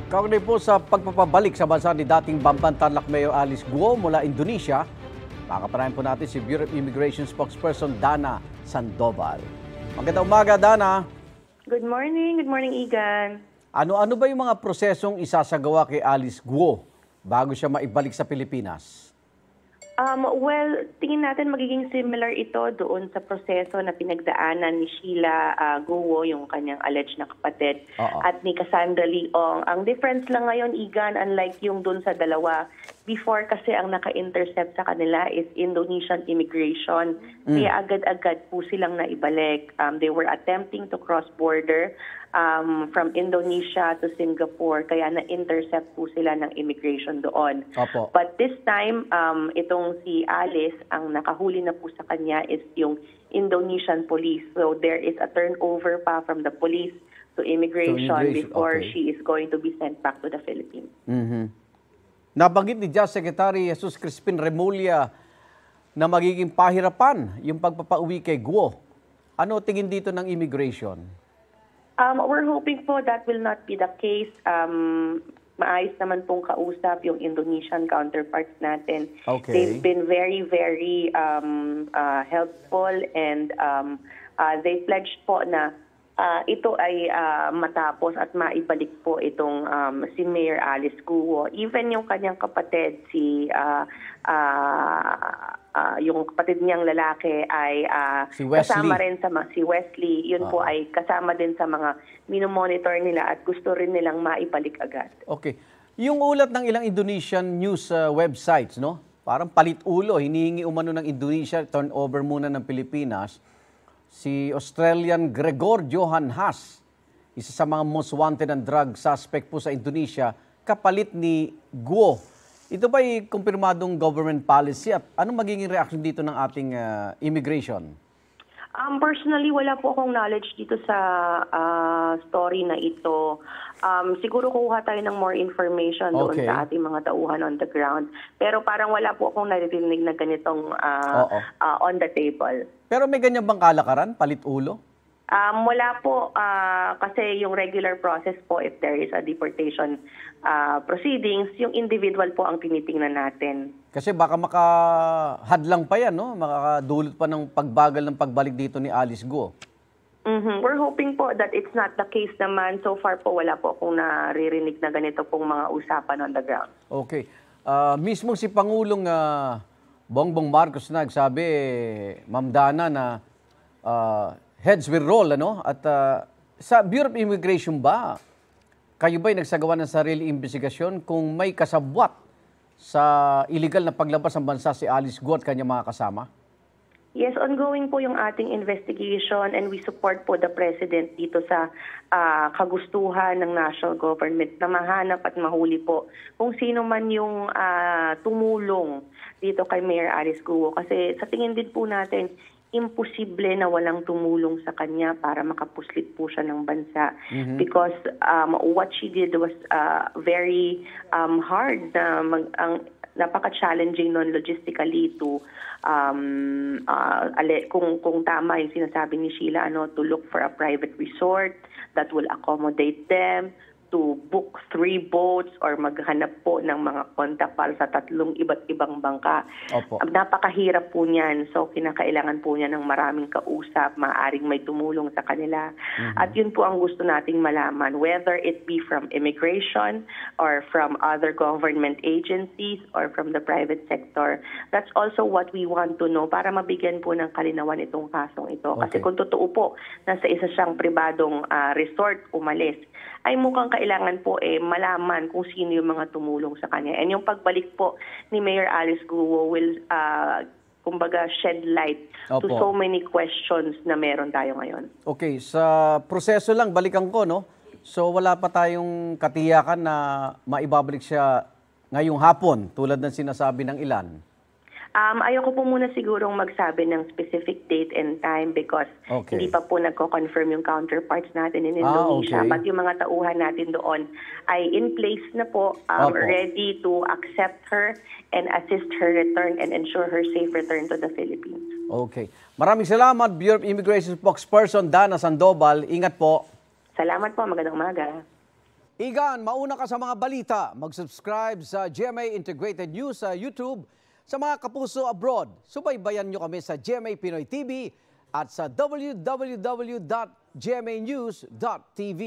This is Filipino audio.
Kaugnay po sa pagpapabalik sa bansa ni dating Bambantarlac Mayor Alice Guo mula Indonesia, makakapanayan po natin si Bureau of Immigration spokesperson Dana Sandoval. Magandang umaga, Dana. Good morning, Igan. Ano-ano ba yung mga prosesong isasagawa kay Alice Guo bago siya maibalik sa Pilipinas? Well, tingin natin magiging similar ito doon sa proseso na pinagdaanan ni Sheila Guo, yung kanyang alleged na kapatid, at ni Cassandra Leong. Ang difference lang ngayon, Igan, unlike yung doon sa dalawa, before kasi ang naka-intercept sa kanila is Indonesian immigration. Kaya agad-agad po silang naibalik. They were attempting to cross border from Indonesia to Singapore, kaya na-intercept po sila ng immigration doon. Opo. But this time, itong si Alice, ang nakahuli na po sa kanya is yung Indonesian police. So there is a turnover pa from the police to immigration before she is going to be sent back to the Philippines. Nabanggit ni Justice Secretary Jesus Crispin Remulla na magiging pahirapan yung pagpapauwi kay Guo. Ano tingin dito ng immigration? We're hoping po that will not be the case. Maayos naman pong kausap yung Indonesian counterparts natin. Okay. They've been very, very helpful, and they pledged po na ito ay matapos at maibalik po itong si Mayor Alice Guo. Even yung kanyang kapatid, yung kapatid niyang lalaki ay si kasama rin sa si Wesley. Yun po ay kasama din sa mga minomonitor nila at gusto rin nilang maibalik agad. Okay. Yung ulat ng ilang Indonesian news websites, no? Parang palit ulo, hinihingi umano ng Indonesia, turnover muna ng Pilipinas. Si Australian Gregor Johan Haas, isa sa mga most wanted and drug suspect po sa Indonesia, kapalit ni Guo. Ito ba'y kumpirmadong government policy at anong magiging reaction dito ng ating immigration? Personally, wala po akong knowledge dito sa story na ito. Siguro kuha tayo ng more information doon sa ating mga tauhan on the ground. Pero parang wala po akong naririnig na ganitong on the table. Pero may ganyan bang kalakaran? Palit ulo? Wala po, kasi yung regular process po, if there is a deportation proceedings, yung individual po ang tinitingnan natin. Kasi baka makahadlang pa yan, no? Makakadulot pa ng pagbagal ng pagbalik dito ni Alice Guo. We're hoping po that it's not the case naman. So far po, wala po akong naririnig na ganito pong mga usapan on the ground. Okay. Mismo si Pangulong Bongbong Marcos nagsabi, Ma'am Dana, na heads will roll, ano? At sa Bureau of Immigration ba, kayo ba'y nagsagawa ng sarili investigasyon kung may kasabwat sa illegal na paglabas ng bansa si Alice Guo at kanyang mga kasama? Yes, ongoing po yung ating investigation, and we support po the President dito sa kagustuhan ng national government na mahanap at mahuli po kung sino man yung tumulong dito kay Mayor Alice Guo. Kasi sa tingin din po natin, imposible na walang tumulong sa kanya para makapuslit po siya ng bansa. Because what she did was very hard. Napaka-challenging nun logistically to kung tama yung sinasabi ni Sheila, to look for a private resort that will accommodate them, to book 3 boats or maghanap po ng mga contact para sa 3 iba't ibang bangka. Opo. Napakahirap po niyan. So kinakailangan po niya ng maraming kausap, maaaring may tumulong sa kanila. At yun po ang gusto nating malaman, whether it be from immigration or from other government agencies or from the private sector. That's also what we want to know para mabigyan po ng kalinawan itong kasong ito. Kasi kung totoo po na sa isa siyang pribadong resort umalis, ay mukhang kailangan po malaman kung sino yung mga tumulong sa kanya. And yung pagbalik po ni Mayor Alice Guo will, kumbaga, shed light to so many questions na meron tayo ngayon. Okay, sa proseso lang, balikan ko, no? So wala pa tayong katiyakan na maibabalik siya ngayong hapon, tulad ng sinasabi ng ilan. Ayoko po muna sigurong magsabi ng specific date and time because hindi pa po nagko-confirm yung counterparts natin in Indonesia. But yung mga tauhan natin doon ay in place na po, ready to accept her and assist her return and ensure her safe return to the Philippines. Okay. Maraming salamat, Bureau of Immigration spokesperson Dana Sandoval. Ingat po. Salamat po. Magandang umaga. Igan, mauna ka sa mga balita. Mag-subscribe sa GMA Integrated News sa YouTube. Sa mga kapuso abroad, subaybayan nyo kami sa GMA Pinoy TV at sa www.gmanews.tv.